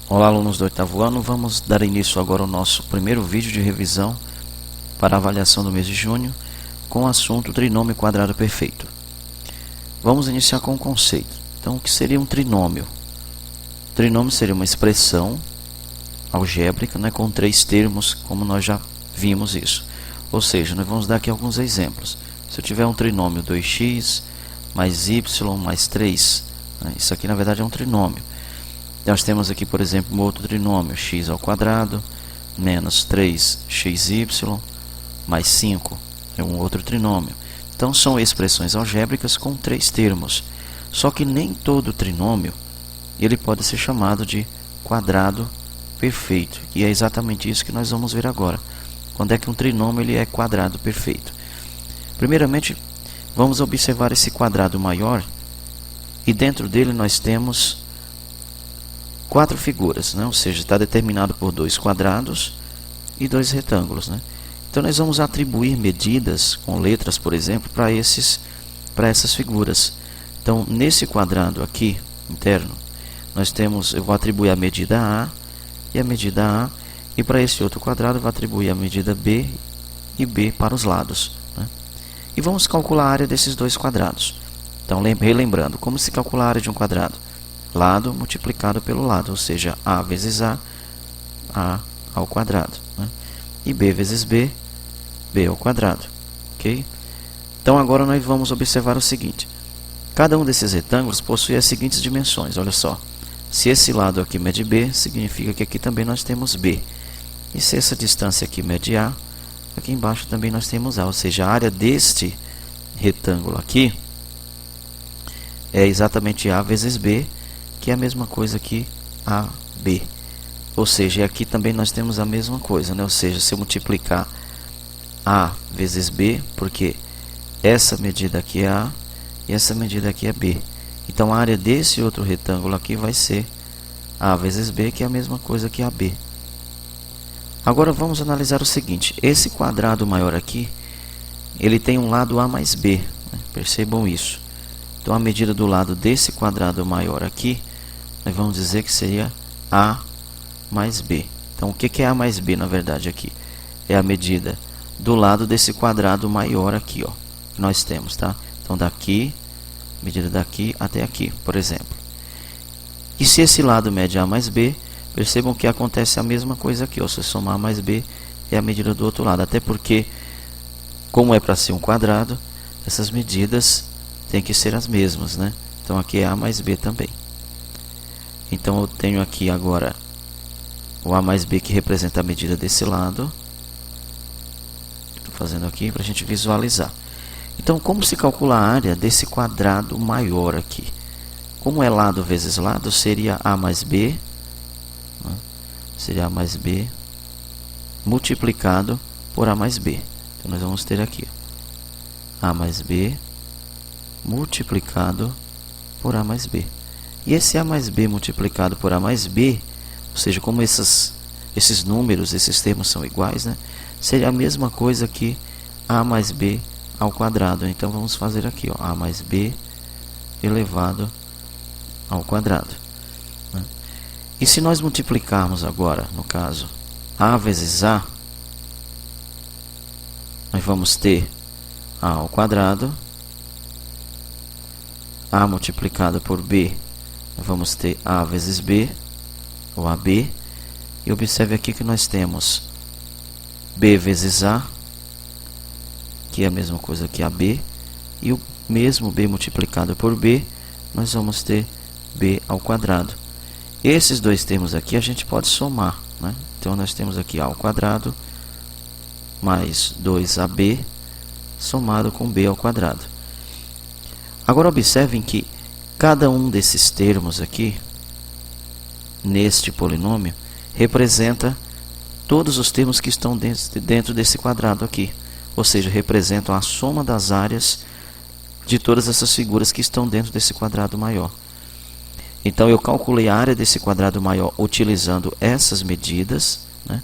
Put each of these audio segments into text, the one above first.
Olá, alunos do oitavo ano, vamos dar início agora ao nosso primeiro vídeo de revisão para a avaliação do mês de junho com o assunto trinômio quadrado perfeito. Vamos iniciar com o conceito. Então, o que seria um trinômio? Trinômio seria uma expressão algébrica, né, com três termos, como nós já vimos isso. Ou seja, nós vamos dar aqui alguns exemplos. Se eu tiver um trinômio 2x mais y mais 3, né, isso aqui na verdade é um trinômio. Nós temos aqui, por exemplo, um outro trinômio, x ao quadrado menos 3xy mais 5, é um outro trinômio. Então, são expressões algébricas com três termos. Só que nem todo trinômio ele pode ser chamado de quadrado perfeito. E é exatamente isso que nós vamos ver agora. Quando é que um trinômio ele é quadrado perfeito? Primeiramente, vamos observar esse quadrado maior. E dentro dele nós temos quatro figuras, né? Ou seja, está determinado por dois quadrados e dois retângulos, né? Então nós vamos atribuir medidas com letras, por exemplo, para essas figuras. Então, nesse quadrado aqui interno, nós temos, eu vou atribuir a medida A e a medida A, e para esse outro quadrado eu vou atribuir a medida B e B para os lados, né? E vamos calcular a área desses dois quadrados. Então, relembrando, como se calcula a área de um quadrado? Lado multiplicado pelo lado, ou seja, A vezes A ao quadrado, né? E B vezes B, B ao quadrado, ok? Então agora nós vamos observar o seguinte: cada um desses retângulos possui as seguintes dimensões, olha só. Se esse lado aqui mede B, significa que aqui também nós temos B. E se essa distância aqui mede A, aqui embaixo também nós temos A, ou seja, a área deste retângulo aqui é exatamente A vezes B, que é a mesma coisa que AB. Ou seja, aqui também nós temos a mesma coisa, né? Ou seja, se eu multiplicar A vezes B, porque essa medida aqui é A e essa medida aqui é B. Então, a área desse outro retângulo aqui vai ser A vezes B, que é a mesma coisa que AB. Agora, vamos analisar o seguinte. Esse quadrado maior aqui, ele tem um lado A mais B, né? Percebam isso. Então, a medida do lado desse quadrado maior aqui, nós vamos dizer que seria A mais B. Então, o que é A mais B, na verdade, aqui? É a medida do lado desse quadrado maior aqui, ó, que nós temos, tá? Então, daqui, medida daqui até aqui, por exemplo. E se esse lado mede A mais B, percebam que acontece a mesma coisa aqui, ó. Se somar A mais B, é a medida do outro lado. Até porque, como é para ser um quadrado, essas medidas têm que ser as mesmas, né? Então, aqui é A mais B também. Então, eu tenho aqui agora o A mais B, que representa a medida desse lado. Estou fazendo aqui para a gente visualizar. Então, como se calcula a área desse quadrado maior aqui? Como é lado vezes lado, seria A mais B, né? Seria A mais B multiplicado por A mais B. Então, nós vamos ter aqui, ó, A mais B multiplicado por A mais B. E esse A mais B multiplicado por A mais B, ou seja, como esses números, esses termos são iguais, né? Seria a mesma coisa que A mais B ao quadrado. Então, vamos fazer aqui, ó, A mais B elevado ao quadrado, né? E se nós multiplicarmos agora, no caso, A vezes A, nós vamos ter A ao quadrado, A multiplicado por B, nós vamos ter A vezes B, ou AB, e observe aqui que nós temos B vezes A, que é a mesma coisa que AB, e o mesmo B multiplicado por B, nós vamos ter B ao quadrado. Esses dois termos aqui a gente pode somar, né? Então, nós temos aqui A ao quadrado mais 2AB somado com B ao quadrado. Agora, observem que cada um desses termos aqui, neste polinômio, representa todos os termos que estão dentro desse quadrado aqui. Ou seja, representam a soma das áreas de todas essas figuras que estão dentro desse quadrado maior. Então, eu calculei a área desse quadrado maior utilizando essas medidas, né?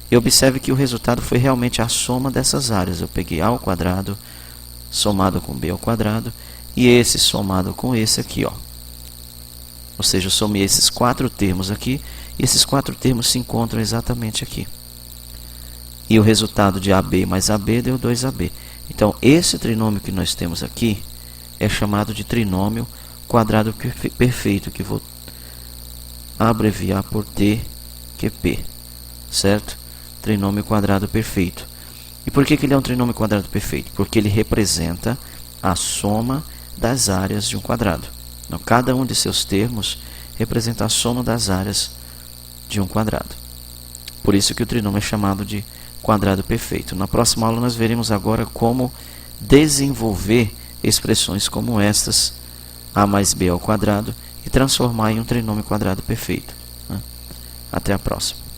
E observe que o resultado foi realmente a soma dessas áreas. Eu peguei A ao quadrado somado com B ao quadrado e esse somado com esse aqui, ó. Ou seja, eu somei esses 4 termos aqui, e esses 4 termos se encontram exatamente aqui. E o resultado de AB mais AB deu 2AB. Então, esse trinômio que nós temos aqui é chamado de trinômio quadrado perfeito, que vou abreviar por TQP, certo? Trinômio quadrado perfeito. E por que ele é um trinômio quadrado perfeito? Porque ele representa a soma das áreas de um quadrado. Então, cada um de seus termos representa a soma das áreas de um quadrado. Por isso que o trinômio é chamado de quadrado perfeito. Na próxima aula nós veremos agora como desenvolver expressões como estas, a mais b ao quadrado, e transformar em um trinômio quadrado perfeito. Até a próxima.